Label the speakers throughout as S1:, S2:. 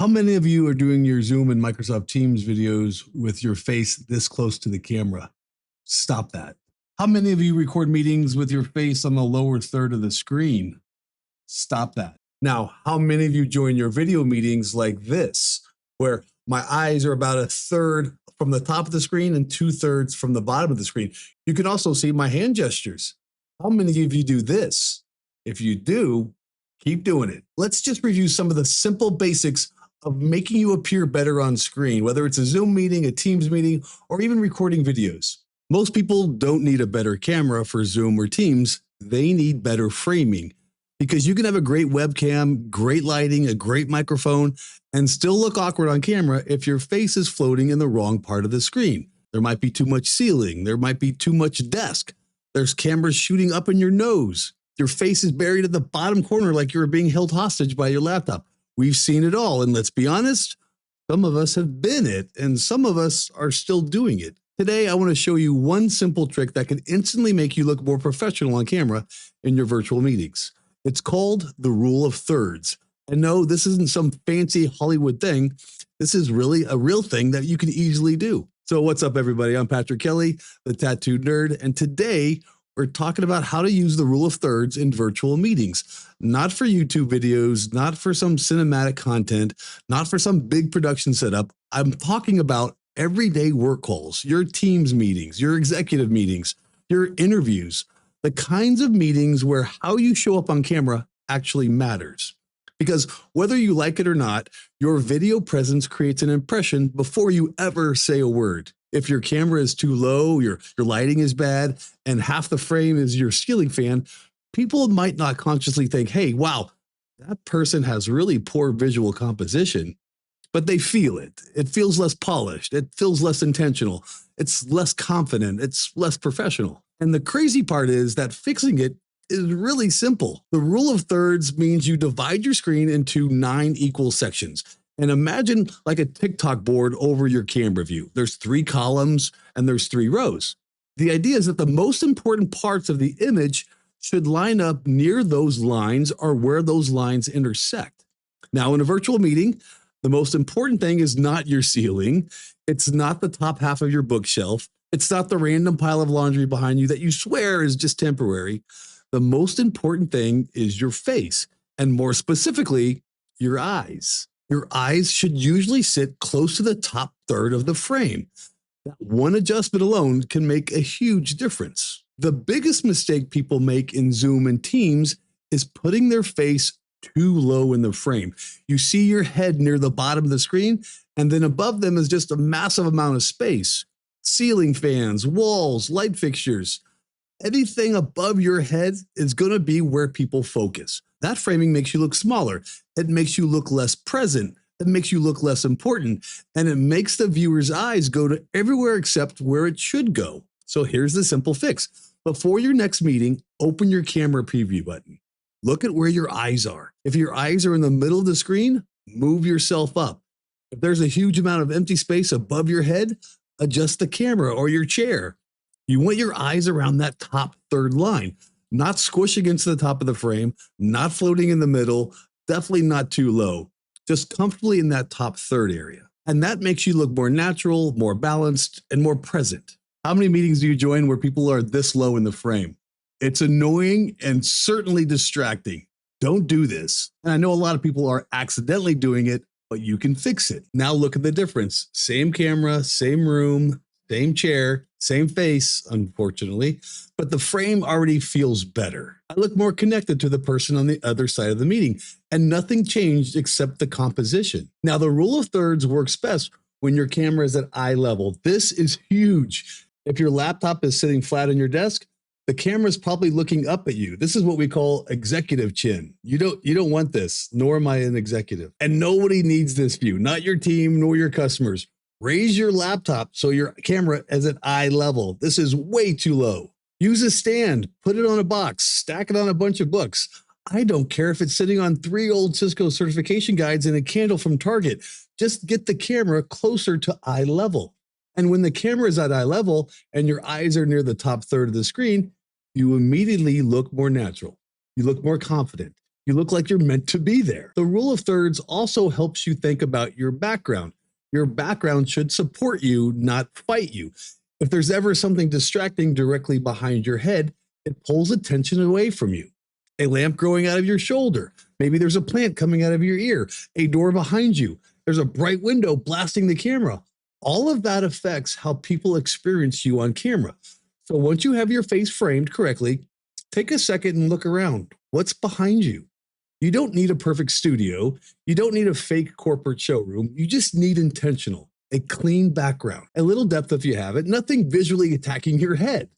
S1: How many of you are doing your Zoom and Microsoft Teams videos with your face this close to the camera? Stop that. How many of you record meetings with your face on the lower third of the screen? Stop that. Now, how many of you join your video meetings like this, where my eyes are about a third from the top of the screen and 2/3 from the bottom of the screen? You can also see my hand gestures. How many of you do this? If you do, keep doing it. Let's just review some of the simple basics of making you appear better on screen, whether it's a Zoom meeting, a Teams meeting, or even recording videos. Most people don't need a better camera for Zoom or Teams. They need better framing, because you can have a great webcam, great lighting, a great microphone, and still look awkward on camera if your face is floating in the wrong part of the screen. There might be too much ceiling. There might be too much desk. There's cameras shooting up in your nose. Your face is buried at the bottom corner like you're being held hostage by your laptop. We've seen it all, and let's be honest, some of us have been it, and some of us are still doing it. Today, I want to show you one simple trick that can instantly make you look more professional on camera in your virtual meetings. It's called the rule of thirds. And no, this isn't some fancy Hollywood thing. This is really a real thing that you can easily do. So what's up, everybody? I'm Patrick Kelly, the Tattoo Nerd, and today we're talking about how to use the rule of thirds in virtual meetings. Not for YouTube videos, not for some cinematic content, not for some big production setup. I'm talking about everyday work calls, your Teams meetings, your executive meetings, your interviews, the kinds of meetings where how you show up on camera actually matters. Because whether you like it or not, your video presence creates an impression before you ever say a word. If your camera is too low, your lighting is bad, and half the frame is your ceiling fan, people might not consciously think, hey, wow, that person has really poor visual composition, but they feel it. It feels less polished. It feels less intentional. It's less confident. It's less professional. And the crazy part is that fixing it is really simple. The rule of thirds means you divide your screen into 9 equal sections. And imagine like a TikTok board over your camera view. There's 3 columns and there's 3 rows. The idea is that the most important parts of the image should line up near those lines or where those lines intersect. Now, in a virtual meeting, the most important thing is not your ceiling. It's not the top half of your bookshelf. It's not the random pile of laundry behind you that you swear is just temporary. The most important thing is your face, and more specifically, your eyes. Your eyes should usually sit close to the top third of the frame. That one adjustment alone can make a huge difference. The biggest mistake people make in Zoom and Teams is putting their face too low in the frame. You see your head near the bottom of the screen, and then above them is just a massive amount of space. Ceiling fans, walls, light fixtures. Anything above your head is going to be where people focus. That framing makes you look smaller. It makes you look less present. It makes you look less important. And it makes the viewer's eyes go to everywhere except where it should go. So here's the simple fix. Before your next meeting, open your camera preview button. Look at where your eyes are. If your eyes are in the middle of the screen, move yourself up. If there's a huge amount of empty space above your head, adjust the camera or your chair. You want your eyes around that top third line, not squish against the top of the frame, not floating in the middle, definitely not too low, just comfortably in that top third area. And that makes you look more natural, more balanced, and more present. How many meetings do you join where people are this low in the frame? It's annoying and certainly distracting. Don't do this. And I know a lot of people are accidentally doing it, but you can fix it. Now look at the difference. Same camera, same room, same chair, same face, unfortunately, but the frame already feels better. I look more connected to the person on the other side of the meeting, and nothing changed except the composition. Now, the rule of thirds works best when your camera is at eye level. This is huge. If your laptop is sitting flat on your desk, the camera is probably looking up at you. This is what we call executive chin. You don't want this, nor am I an executive. And nobody needs this view, not your team, nor your customers. Raise your laptop so your camera is at eye level. This is way too low. Use a stand, put it on a box, stack it on a bunch of books. I don't care if it's sitting on 3 old Cisco certification guides and a candle from Target. Just get the camera closer to eye level. And when the camera is at eye level and your eyes are near the top third of the screen, you immediately look more natural. You look more confident. You look like you're meant to be there. The rule of thirds also helps you think about your background. Your background should support you, not fight you. If there's ever something distracting directly behind your head, it pulls attention away from you. A lamp growing out of your shoulder. Maybe there's a plant coming out of your ear, a door behind you. There's a bright window blasting the camera. All of that affects how people experience you on camera. So once you have your face framed correctly, take a second and look around. What's behind you? You don't need a perfect studio. You don't need a fake corporate showroom. You just need intentional, a clean background, a little depth if you have it, nothing visually attacking your head.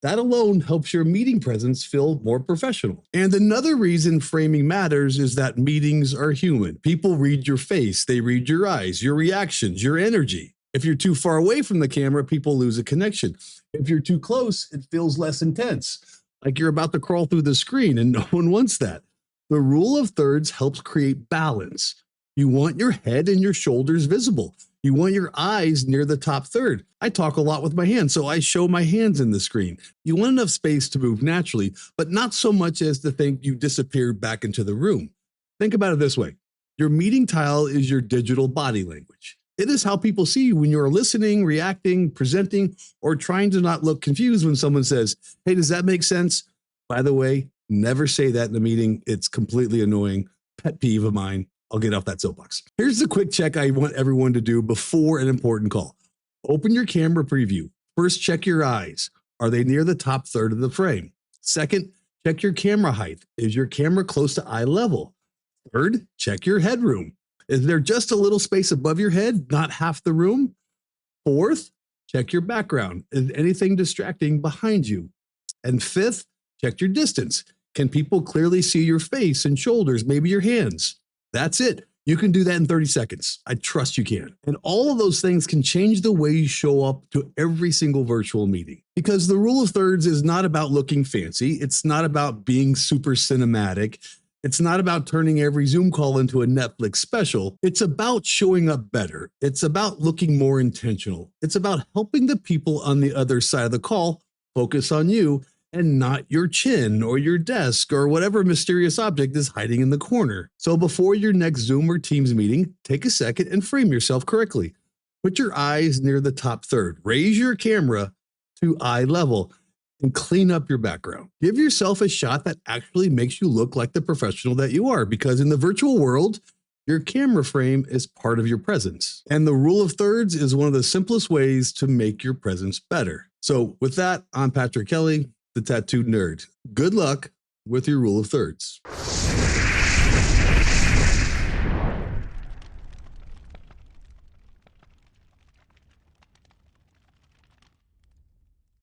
S1: That alone helps your meeting presence feel more professional. And another reason framing matters is that meetings are human. People read your face, they read your eyes, your reactions, your energy. If you're too far away from the camera, people lose a connection. If you're too close, it feels less intense, like you're about to crawl through the screen, and no one wants that. The rule of thirds helps create balance. You want your head and your shoulders visible. You want your eyes near the top third. I talk a lot with my hands, so I show my hands in the screen. You want enough space to move naturally, but not so much as to think you disappeared back into the room. Think about it this way. Your meeting tile is your digital body language. It is how people see you when you're listening, reacting, presenting, or trying to not look confused when someone says, "Hey, does that make sense?" By the way, never say that in a meeting. It's completely annoying. Pet peeve of mine. I'll get off that soapbox. Here's the quick check I want everyone to do before an important call. Open your camera preview. First, check your eyes. Are they near the top third of the frame? Second, check your camera height. Is your camera close to eye level? Third, check your headroom. Is there just a little space above your head, not half the room? Fourth, check your background. Is anything distracting behind you? And fifth, check your distance. Can people clearly see your face and shoulders, maybe your hands? That's it. You can do that in 30 seconds. I trust you can. And all of those things can change the way you show up to every single virtual meeting. Because the rule of thirds is not about looking fancy. It's not about being super cinematic. It's not about turning every Zoom call into a Netflix special. It's about showing up better. It's about looking more intentional. It's about helping the people on the other side of the call focus on you and not your chin or your desk or whatever mysterious object is hiding in the corner. So before your next Zoom or Teams meeting, take a second and frame yourself correctly. Put your eyes near the top third. Raise your camera to eye level and clean up your background. Give yourself a shot that actually makes you look like the professional that you are, because in the virtual world, your camera frame is part of your presence. And the rule of thirds is one of the simplest ways to make your presence better. So with that, I'm Patrick Kelly, the Tattooed Nerd. Good luck with your rule of thirds.